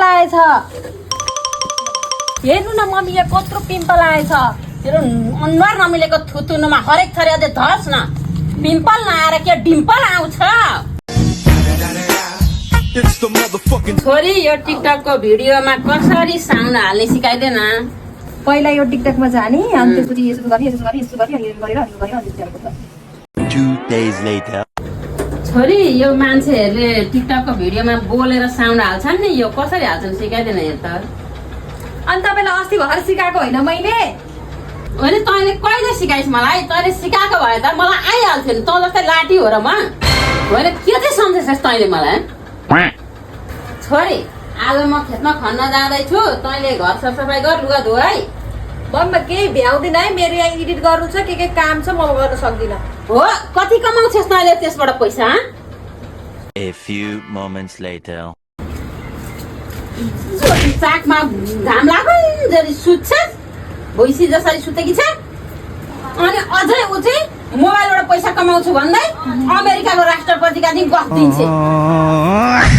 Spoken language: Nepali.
आएछ हेर्नु न मम्मी यहाँ कत्रो पिम्पल आएछ तेरो अनुहार नमिलेको थुतुनुमा हरेक थरी अझै धर्स न पिम्पल नआएर के डिम्पल आउँछ छोरी यो टिकटकको भिडियोमा कसरी साउन्ड हाल्ने सिकाइदेन पहिला यो टिकटकमा जाने अनि त्यसपछि यसो गर्ने यसो गर्ने यसो गर्ने अनि गरेर अनि गरेर अनि त्यसपछि 2 days later छोरी यो मान्छेहरूले टिकटकको भिडियोमा बोलेर साउन्ड हाल्छन् नि यो कसरी हाल्छन् सिकाइदेन हेर त अनि तपाईलाई अस्ति भर्खर सिकाएको होइन मैले होइन तैँले कहिले सिकाइस् मलाई तैँले सिकाएको भए त मलाई आइहाल्थ्यो नि तँ जस्तै लाठी हो र म होइन के चाहिँ सम्झेछस् तैँले मलाई छोरी आज म खेतमा खन्न जाँदैछु तैँले घर सरसफाइ गर लुगा धो है मम्मा केही भ्याउँदिन है मेरो यहाँ एडिट गर्नु छ के काम छ म गर्न सक्दिनँ हो कति कमाउँछस् तैँले त्यसबाट पैसा A few moments later चाकमा घाम लागुन्जरी सुत्छस् भैँसी जसरी सुतेकी छ अनि अझै ऊ चाहिँ मोबाइलबाट पैसा कमाउँछु भन्दै अमेरिकाको राष्ट्रपतिका दिन गफ दिन्छ